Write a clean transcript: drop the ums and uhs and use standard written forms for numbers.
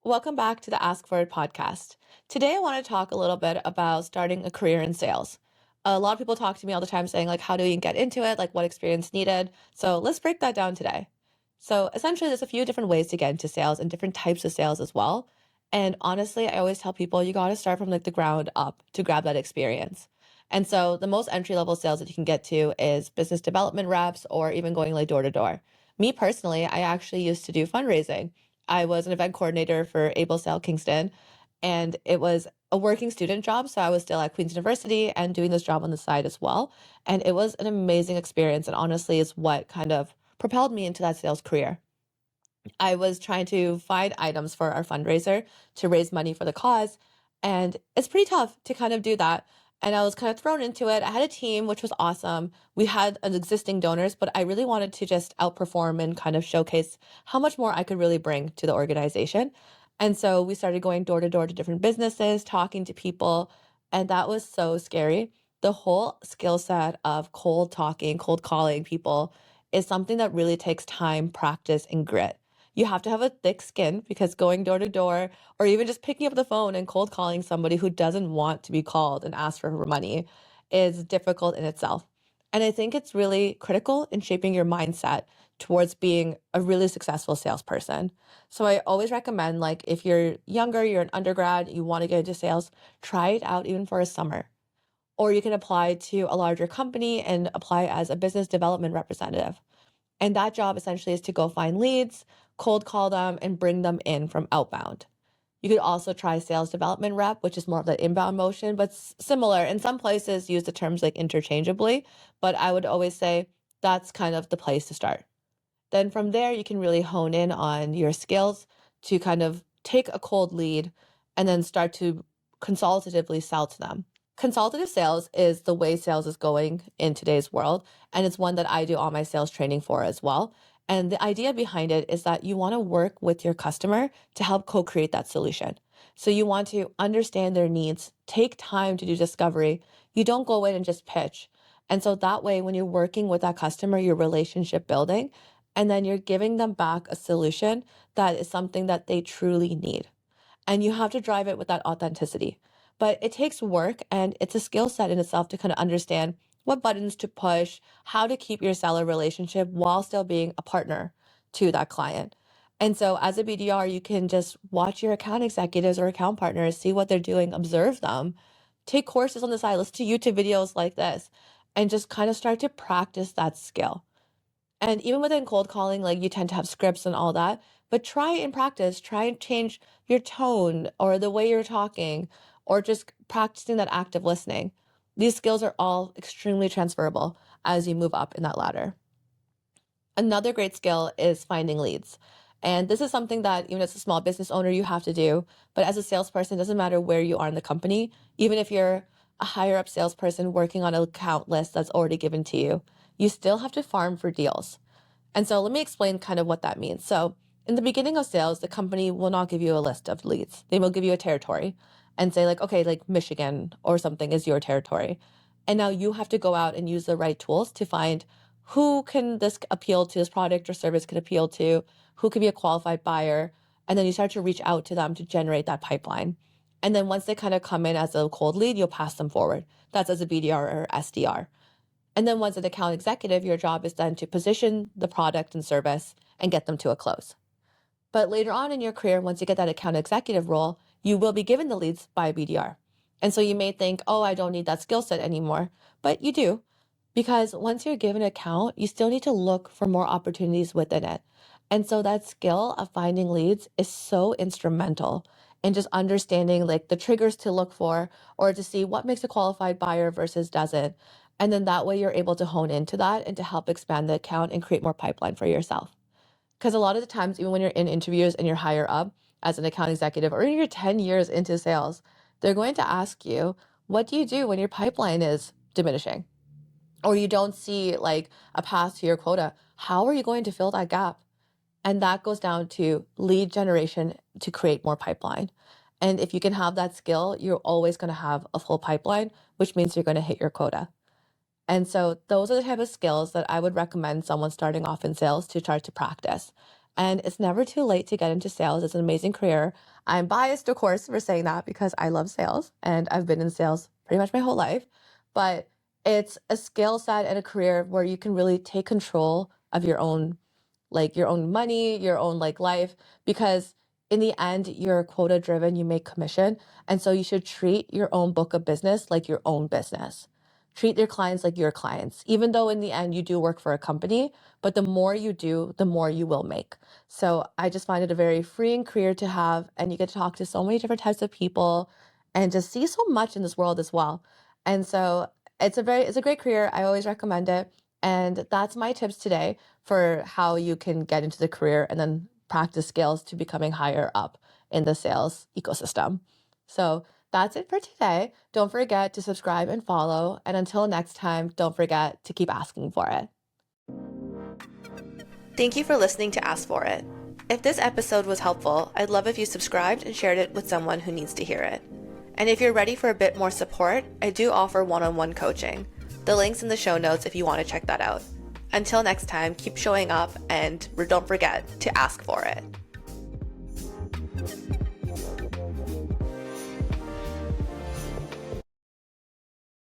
Welcome back to the Ask For It podcast. Today, I want to talk a little bit about starting a career in sales. A lot of people talk to me all the time saying, like, how do you get into it? Like, what experience needed? So let's break that down today. So essentially, there's a few different ways to get into sales and different types of sales as well. And honestly, I always tell people you got to start from like the ground up to grab that experience. And so the most entry level sales that you can get to is business development reps or even going like door to door. Me personally, I actually used to do fundraising. I was an event coordinator for Able Sail Kingston, and it was a working student job. So I was still at Queen's University and doing this job on the side as well. And it was an amazing experience. And honestly, is what kind of propelled me into that sales career. I was trying to find items for our fundraiser to raise money for the cause. And it's pretty tough to kind of do that. And I was kind of thrown into it. I had a team, which was awesome. We had an existing donors, but I really wanted to just outperform and kind of showcase how much more I could really bring to the organization. And so we started going door to door to different businesses, talking to people. And that was so scary. The whole skill set of cold talking, cold calling people is something that really takes time, practice, and grit. You have to have a thick skin because going door to door or even just picking up the phone and cold calling somebody who doesn't want to be called and ask for money is difficult in itself. And I think it's really critical in shaping your mindset towards being a really successful salesperson. So I always recommend, like, if you're younger, you're an undergrad, you want to get into sales, try it out even for a summer. Or you can apply to a larger company and apply as a business development representative. And that job essentially is to go find leads, cold call them, and bring them in from outbound. You could also try sales development rep, which is more of the inbound motion, but similar. In some places, use the terms like interchangeably, but I would always say that's kind of the place to start. Then from there, you can really hone in on your skills to kind of take a cold lead and then start to consultatively sell to them. Consultative sales is the way sales is going in today's world, and it's one that I do all my sales training for as well. And the idea behind it is that you want to work with your customer to help co-create that solution. So you want to understand their needs, take time to do discovery. You don't go in and just pitch. And so that way, when you're working with that customer, you're relationship building, and then you're giving them back a solution that is something that they truly need. And you have to drive it with that authenticity. But it takes work and it's a skill set in itself to kind of understand what buttons to push, how to keep your seller relationship while still being a partner to that client. And so as a BDR, you can just watch your account executives or account partners, see what they're doing, observe them, take courses on the side, listen to YouTube videos like this, and just kind of start to practice that skill. And even within cold calling, like, you tend to have scripts and all that, but try and practice, try and change your tone or the way you're talking, or just practicing that active listening. These skills are all extremely transferable as you move up in that ladder. Another great skill is finding leads. And this is something that even as a small business owner, you have to do. But as a salesperson, it doesn't matter where you are in the company, even if you're a higher up salesperson working on an account list that's already given to you, you still have to farm for deals. And so let me explain kind of what that means. So in the beginning of sales, the company will not give you a list of leads. They will give you a territory and say, like, okay, like Michigan or something is your territory. And now you have to go out and use the right tools to find who can this appeal to, this product or service can appeal to, who can be a qualified buyer. And then you start to reach out to them to generate that pipeline. And then once they kind of come in as a cold lead, you'll pass them forward. That's as a BDR or SDR. And then once an account executive, your job is then to position the product and service and get them to a close. But later on in your career, once you get that account executive role, you will be given the leads by a BDR. And so you may think, oh, I don't need that skill set anymore. But you do, because once you're given an account, you still need to look for more opportunities within it. And so that skill of finding leads is so instrumental in just understanding like the triggers to look for or to see what makes a qualified buyer versus doesn't. And then that way you're able to hone into that and to help expand the account and create more pipeline for yourself. Because a lot of the times, even when you're in interviews and you're higher up as an account executive or you're 10 years into sales, they're going to ask you, what do you do when your pipeline is diminishing? Or you don't see like a path to your quota? How are you going to fill that gap? And that goes down to lead generation to create more pipeline. And if you can have that skill, you're always going to have a full pipeline, which means you're going to hit your quota. And so those are the type of skills that I would recommend someone starting off in sales to start to practice. And it's never too late to get into sales. It's an amazing career. I'm biased, of course, for saying that because I love sales and I've been in sales pretty much my whole life. But it's a skill set and a career where you can really take control of your own, like your own money, your own like life, because in the end, you're quota driven, you make commission. And so you should treat your own book of business like your own business. Treat your clients like your clients, even though in the end you do work for a company, but the more you do, the more you will make. So I just find it a very freeing career to have, and you get to talk to so many different types of people and just see so much in this world as well. And so it's a great career. I always recommend it. And that's my tips today for how you can get into the career and then practice skills to becoming higher up in the sales ecosystem. So that's it for today. Don't forget to subscribe and follow. And until next time, don't forget to keep asking for it. Thank you for listening to Ask For It. If this episode was helpful, I'd love if you subscribed and shared it with someone who needs to hear it. And if you're ready for a bit more support, I do offer one-on-one coaching. The link's in the show notes if you want to check that out. Until next time, keep showing up and don't forget to ask for it.